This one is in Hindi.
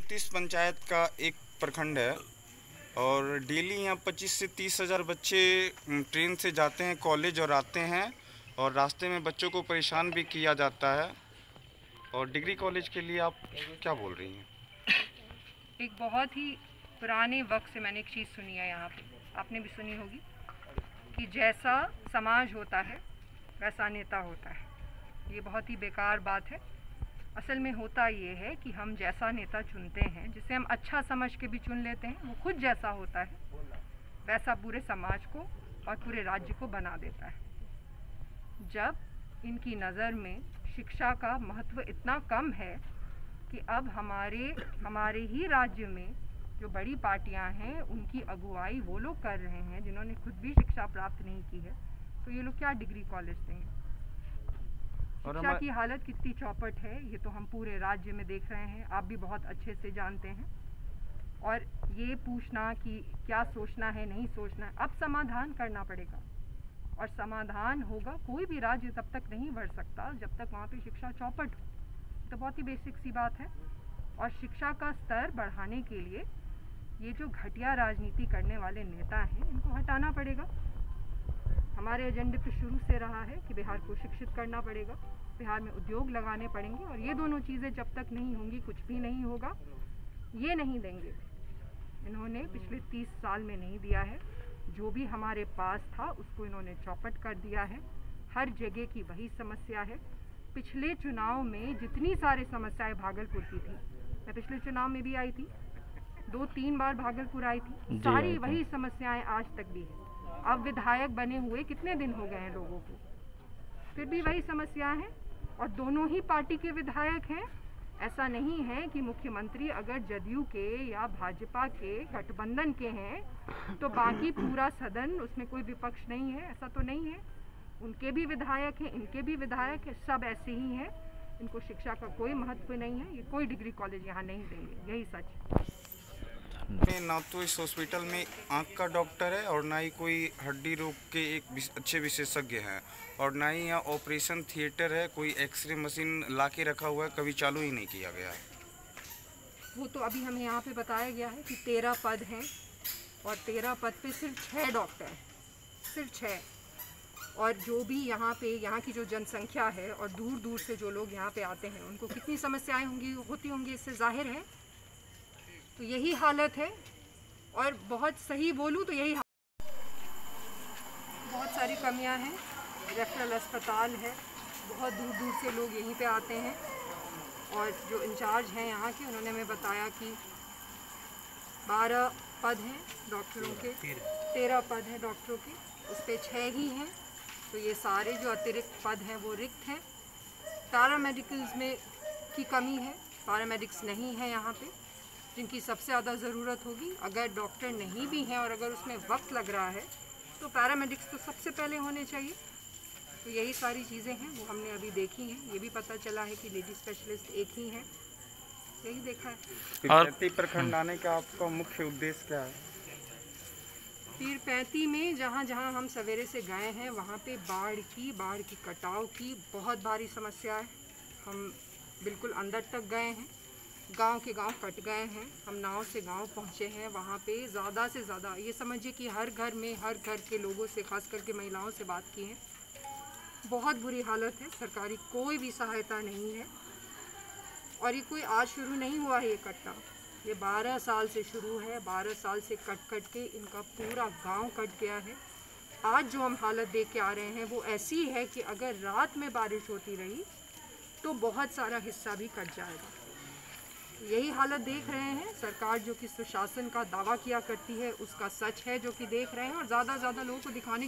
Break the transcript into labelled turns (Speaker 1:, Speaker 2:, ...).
Speaker 1: 34 पंचायत का एक प्रखंड है और डेली यहाँ 25 से 30 हज़ार बच्चे ट्रेन से जाते हैं कॉलेज और आते हैं और रास्ते में बच्चों को परेशान भी किया जाता है। और डिग्री कॉलेज के लिए आप क्या बोल रही हैं?
Speaker 2: एक बहुत ही पुराने वक्त से मैंने एक चीज़ सुनी है, यहाँ पे आपने भी सुनी होगी कि जैसा समाज होता है वैसा नेता होता है। ये बहुत ही बेकार बात है। असल में होता ये है कि हम जैसा नेता चुनते हैं, जिसे हम अच्छा समझ के भी चुन लेते हैं, वो खुद जैसा होता है वैसा पूरे समाज को और पूरे राज्य को बना देता है। जब इनकी नज़र में शिक्षा का महत्व इतना कम है कि अब हमारे ही राज्य में जो बड़ी पार्टियां हैं उनकी अगुवाई वो लोग कर रहे हैं जिन्होंने खुद भी शिक्षा प्राप्त नहीं की है, तो ये लोग क्या डिग्री कॉलेज देंगे? शिक्षा की हालत कितनी चौपट है ये तो हम पूरे राज्य में देख रहे हैं, आप भी बहुत अच्छे से जानते हैं। और ये पूछना कि क्या सोचना है नहीं सोचना है, अब समाधान करना पड़ेगा। और समाधान होगा, कोई भी राज्य तब तक नहीं बढ़ सकता जब तक वहाँ पे शिक्षा चौपट हो। तो बहुत ही बेसिक सी बात है। और शिक्षा का स्तर बढ़ाने के लिए ये जो घटिया राजनीति करने वाले नेता हैं इनको हटाना पड़ेगा। हमारे एजेंडे पे शुरू से रहा है कि बिहार को शिक्षित करना पड़ेगा, बिहार में उद्योग लगाने पड़ेंगे, और ये दोनों चीज़ें जब तक नहीं होंगी कुछ भी नहीं होगा। ये नहीं देंगे, इन्होंने पिछले 30 साल में नहीं दिया है। जो भी हमारे पास था उसको इन्होंने चौपट कर दिया है। हर जगह की वही समस्या है। पिछले चुनाव में जितनी सारी समस्याएं भागलपुर की थी, मैं पिछले चुनाव में भी आई थी, 2-3 बार भागलपुर आई थी, सारी वही समस्याएं आज तक भी है। अब विधायक बने हुए कितने दिन हो गए हैं लोगों को, फिर भी वही समस्या है। और दोनों ही पार्टी के विधायक हैं। ऐसा नहीं है कि मुख्यमंत्री अगर जदयू के या भाजपा के गठबंधन के हैं तो बाकी पूरा सदन उसमें कोई विपक्ष नहीं है, ऐसा तो नहीं है। उनके भी विधायक हैं, इनके भी विधायक हैं, सब ऐसे ही हैं। इनको शिक्षा का कोई महत्व नहीं है, ये कोई डिग्री कॉलेज यहाँ नहीं देंगे, यही सच है।
Speaker 1: ना तो इस हॉस्पिटल में आँख का डॉक्टर है और ना ही कोई हड्डी रोग के एक अच्छे विशेषज्ञ हैं, और ना ही यहाँ ऑपरेशन थिएटर है। कोई एक्सरे मशीन ला के रखा हुआ है, कभी चालू ही नहीं किया गया है।
Speaker 2: वो तो अभी हमें यहाँ पे बताया गया है कि 13 पद हैं और 13 पद पे सिर्फ 6 डॉक्टर हैं, सिर्फ 6। और जो भी यहाँ की जो जनसंख्या है और दूर दूर से जो लोग यहाँ पे आते हैं उनको कितनी समस्याएं होती होंगी, इससे जाहिर है। तो यही हालत है। और बहुत सही बोलूँ तो यही बहुत सारी कमियां हैं। रेफरल अस्पताल है, बहुत दूर दूर से लोग यहीं पे आते हैं। और जो इंचार्ज हैं यहाँ के, उन्होंने हमें बताया कि 12 पद हैं डॉक्टरों के, 13 पद हैं डॉक्टरों के, उस पर 6 ही हैं। तो ये सारे जो अतिरिक्त पद हैं वो रिक्त हैं। पैरामेडिकल्स में की कमी है, पैरामेडिक्स नहीं है यहाँ पे, जिनकी सबसे ज़्यादा ज़रूरत होगी। अगर डॉक्टर नहीं भी हैं और अगर उसमें वक्त लग रहा है तो पैरामेडिक्स तो सबसे पहले होने चाहिए। तो यही सारी चीज़ें हैं वो हमने अभी देखी हैं। ये भी पता चला है कि लेडी स्पेशलिस्ट एक ही हैं, यही देखा है।
Speaker 1: और प्रखंड आने का आपका मुख्य उद्देश्य क्या है?
Speaker 2: पीरपैंती में जहाँ जहाँ हम सवेरे से गए हैं वहाँ पे बाढ़ की कटाव की बहुत भारी समस्या है। हम बिल्कुल अंदर तक गए हैं, गांव के गांव कट गए हैं। हम नाव से गांव पहुँचे हैं, वहाँ पे ज़्यादा से ज़्यादा ये समझिए कि हर घर के लोगों से, खास करके महिलाओं से बात की है। बहुत बुरी हालत है, सरकारी कोई भी सहायता नहीं है। और ये कोई आज शुरू नहीं हुआ है, ये कटना ये 12 साल से शुरू है। 12 साल से कट के इनका पूरा गांव कट गया है। आज जो हम हालत देख के आ रहे हैं वो ऐसी है कि अगर रात में बारिश होती रही तो बहुत सारा हिस्सा भी कट जाएगा। यही हालत देख रहे हैं। सरकार जो कि सुशासन का दावा किया करती है उसका सच है जो कि देख रहे हैं, और ज़्यादा लोगों को दिखाने